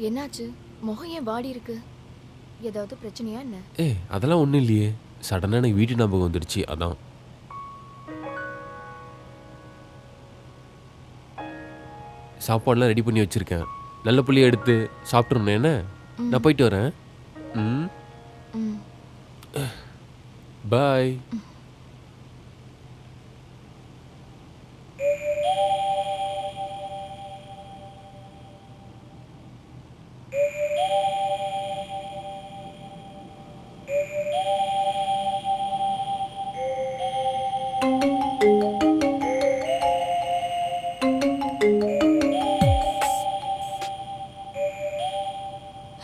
என்னாச்சு? முகம் ஏன் வாடி இருக்கு? ஏதாவது பிரச்சனையா என்ன? அதெல்லாம் ஒன்றும் இல்லையே. சடனாக எனக்கு வீட்டு ஞாபகம் வந்துடுச்சு, அதான். சாப்பாடுலாம் ரெடி பண்ணி வச்சுருக்கேன். நல்ல புள்ளியை எடுத்து சாப்பிட்றணும் என்ன? நான் போயிட்டு வரேன். பாய்.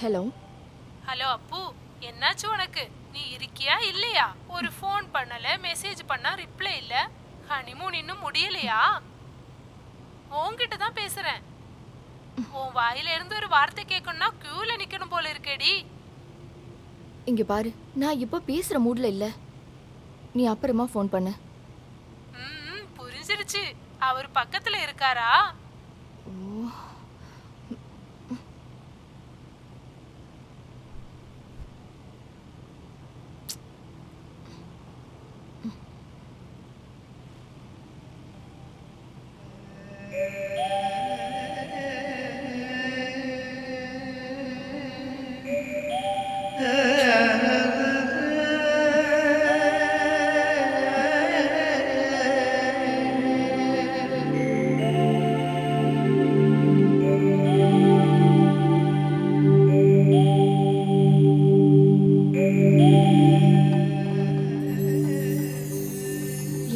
ஹலோ. ஹலோ அப்பு, என்னாச்சு உனக்கு? நீ இருக்கியா இல்லையா? ஒரு ஃபோன் பண்ணல, மெசேஜ் பண்ணா ரிப்ளை இல்ல. ஹனிமூன் இன்னும் முடியலையா? உன்கிட்ட தான் பேசுறேன். உன் வாயில இருந்து ஒரு வார்த்தை கேட்கணும்னா கியூல நிக்கணும் போல இருக்கேடி. இங்க பாரு, நான் இப்போ பேசுற மூட்ல இல்ல. நீ அப்புறமா ஃபோன் பண்ணு. புரிஞ்சிருச்சு. அவர் பக்கத்துல இருக்காரா? ஓ.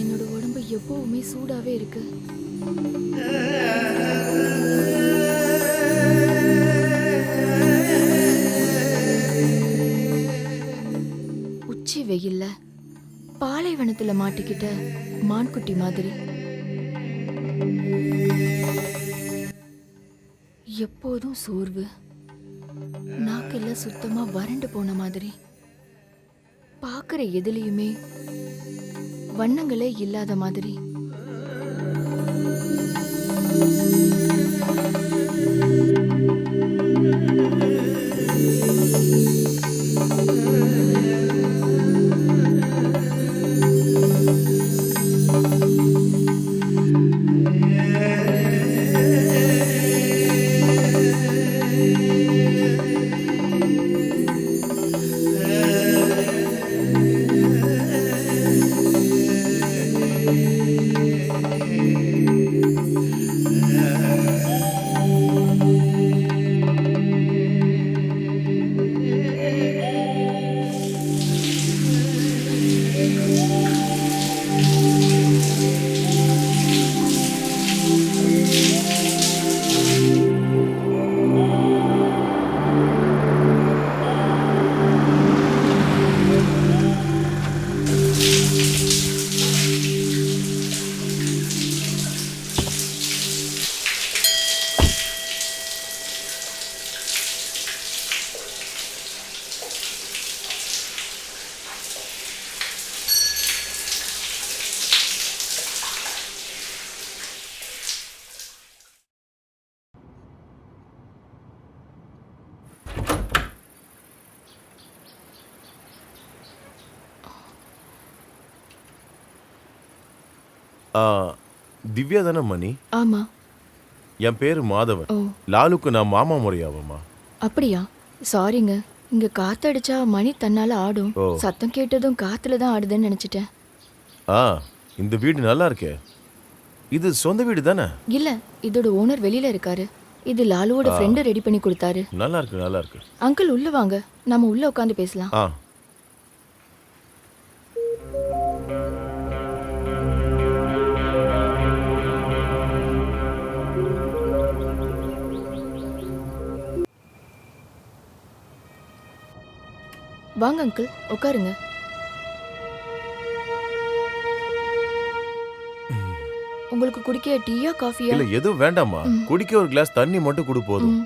என்னோட உடம்பு எப்பவுமே சூடாவே இருக்கு. உச்சி வெயில்ல பாலைவனத்துல மாட்டிக்கிட்ட மான்குட்டி மாதிரி எப்போதும் சோர்வு, நாக்கெல்லாம் சுத்தமா வறண்டு போன மாதிரி, பார்க்குற எதுலையுமே வண்ணங்களே இல்லாத மாதிரி. திவ்யா தானே மணி? ஆமா. என் பேரு மாதவன். ஓ. லாலுக்கு நான் மாமா முறையாவமா? அப்படியா? சாரிங்க. இங்க காத்தடிச்சா மணி தன்னால ஆடும். ஓ. சத்தம் கேட்டதும் காத்துல தான் ஆடுதுன்னு நினைச்சிட்டேன். இந்த வீடு நல்லா இருக்கே. இது சொந்த வீடு தானே? இல்ல, இதோட ஓனர் வெளியில இருக்காரு. இது லாலுவோட ஃப்ரெண்ட் ரெடி பண்ணி கொடுத்தாரு. நல்லா இருக்கு, நல்லா இருக்கு. அங்கிள் உள்ள வாங்க, நம்ம உள்ள உட்காந்து பேசலாம். வாங்க அங்கிள், உட்காருங்க. உங்களுக்கு குடிக்க டீயா காஃபியா? இல்ல எதுவும் வேண்டாமா. குடிக்க ஒரு கிளாஸ் தண்ணி மட்டும் குடு போதும்.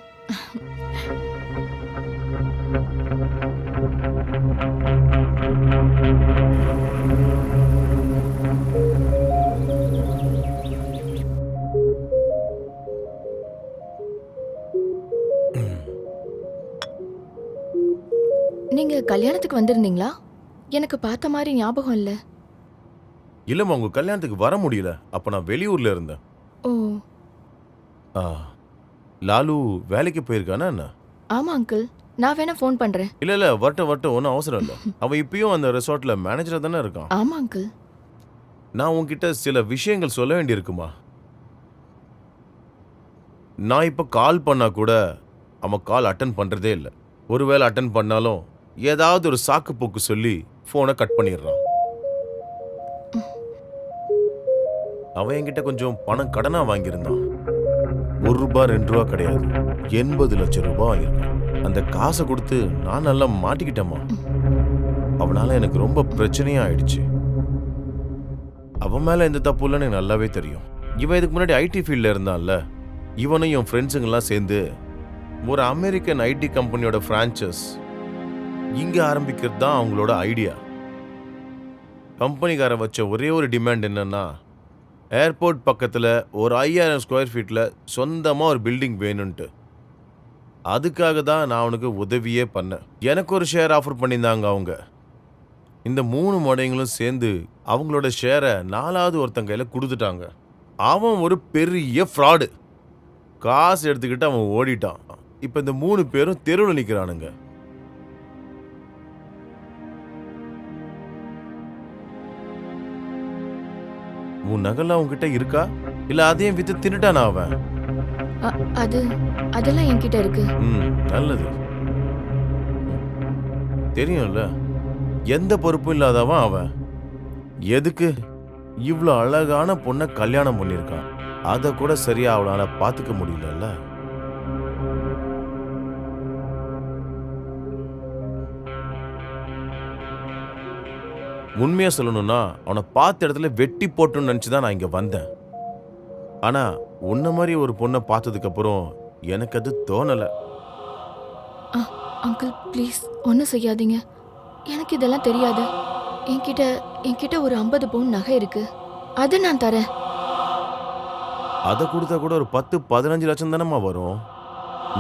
நீங்க கல்யாணத்துக்கு வந்திருந்தீங்களா? எனக்கு பார்த்த மாதிரி ஞாபகம் இல்ல. இல்லம்மா, உங்க கல்யாணத்துக்கு வர முடியல. அப்ப நான் வெளியூர்ல இருந்தேன். ஓ. ஆ, லாலு வேலைக்கு போயிருக்கானா என்ன? ஆமா அங்கிள், நான் வேணா ஃபோன் பண்றேன். இல்ல வரட்டும், ஒன்றும் அவசரம் இல்லை. அவன் இப்பயும் அந்த ரெசார்ட்ல மேனேஜரா தானே இருக்கான். ஆமா அங்கிள். நான் உன்கிட்ட சில விஷயங்கள் சொல்ல வேண்டியிருக்குமா? நான் இப்ப கால் பண்ணா கூட அவன் கால் அட்டன் பண்றதே இல்லை. ஒருவேளை அட்டன் பண்ணாலும் ஏதாவது ஒரு சாக்கு போக்கு சொல்லி போனை கட் பண்ணிடுறான். அவன் என்கிட்ட கொஞ்சம் பணம் கடனா வாங்கியிருந்தான். ₹1 2 கிடையாது, 80 லட்சம் ரூபாய் வாங்கியிருக்கான். அந்த காசை கொடுத்து நான் நல்லா மாட்டிக்கிட்டேம்மா. அவனால எனக்கு ரொம்ப பிரச்சனையா ஆயிடுச்சு. அவன் மேல எந்த தப்பு இல்லைன்னு எனக்கு நல்லாவே தெரியும். இவன் இதுக்கு முன்னாடி ஐடி ஃபீல்ட்ல இருந்தான்ல. இவனும் என் ஃப்ரெண்ட்ஸுங்கெல்லாம் சேர்ந்து ஒரு அமெரிக்கன் ஐடி கம்பெனியோட பிரான்ச்சஸ் இங்க ஆரம்பிக்கிறது தான் அவங்களோட ஐடியா. கம்பெனிக்கார வச்ச ஒரே ஒரு டிமாண்ட் என்னன்னா, ஏர்போர்ட் பக்கத்துல ஒரு 5000 ஸ்கொயர் ஃபீட்ல சொந்தமா ஒரு பில்டிங் வேணும்ட்டு. அதுக்காக தான் நான் அவனுக்கு உதவியே பண்ணேன். எனக்கு ஒரு ஷேர் ஆஃபர் பண்ணியிருந்தாங்க அவங்க. இந்த 3 மடைங்களும் சேர்ந்து அவங்களோட ஷேரை 4வது ஒருத்தன் கையில கொடுத்துட்டாங்க. அவன் ஒரு பெரிய ஃப்ராடு. காசு எடுத்துக்கிட்டு அவன் ஓடிட்டான். இப்ப இந்த 3 பேரும் தெருவில் நிக்கிறானுங்க. உன் நகல்லாம் உன்கிட்ட இருக்கா, இல்ல அதையும் வித்து தின்னுட்டானா அவன்? அதெல்லாம் என்கிட்ட இருக்கு. நல்லது. தெரியும்ல, எந்த பொறுப்பும் இல்லாதவன் அவன். எதுக்கு இவ்வளோ அழகான பொண்ணை கல்யாணம் பண்ணியிருக்கான்? அதை கூட சரியா அவளால பார்த்துக்க முடியலல்ல. உண்மையா சொல்லணும்னா அவனை பார்த்த இடத்துல வெட்டி போட்டுன்னு நினைச்சுதான் நான் இங்க வந்தேன். ஆனா உன்ன மாதிரி ஒரு பொண்ணை பார்த்ததுக்கு அப்புறம் எனக்கு அது தோணல. அங்கிள் ப்ளீஸ் ஒன்றும் செய்யாதீங்க. எனக்கு இதெல்லாம் தெரியாது. என்கிட்ட ஒரு 50 பவுன் நகை இருக்கு, அதை நான் தரேன். அதை கொடுத்தா கூட ஒரு 10-15 லட்சம் தானம்மா வரும்.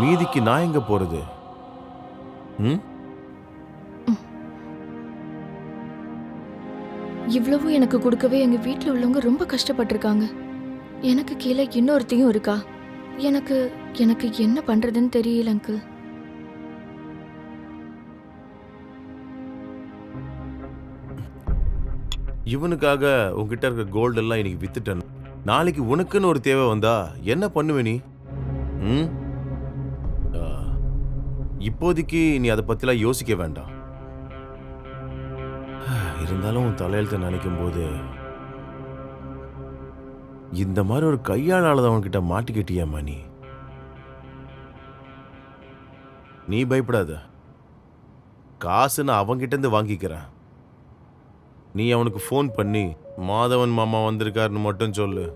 மீதிக்கு நான் எங்க போறது? இவ்வளவு எனக்கு கொடுக்கவே எங்க வீட்டில் உள்ளவங்க ரொம்ப கஷ்டப்பட்டிருக்காங்க. எனக்கு கீழே இன்னொருத்தையும் இருக்கா. எனக்கு என்ன பண்றதுன்னு தெரியல அங்கிள். இவனுக்காக உன்கிட்ட இருக்க கோல்டு எல்லாம் இன்னைக்கு வித்துட்டேன். நாளைக்கு உனக்குன்னு ஒரு தேவை வந்தா என்ன பண்ணுவ நீ? இப்போதைக்கு நீ அதை பத்திலாம் யோசிக்க வேண்டாம். இருந்தாலும் உன் தலையெழுத்தை நினைக்கும் போது இந்த மாதிரி ஒரு கையாளாதவன்கிட்ட மாட்டிக்கிட்டியம்மா நீ. நீ பயப்படாத, காசு நான் அவன்கிட்ட இருந்து வாங்கிக்கிறேன். நீ அவனுக்கு ஃபோன் பண்ணி மாதவன் மாமா வந்திருக்காருன்னு மட்டும் சொல்லு.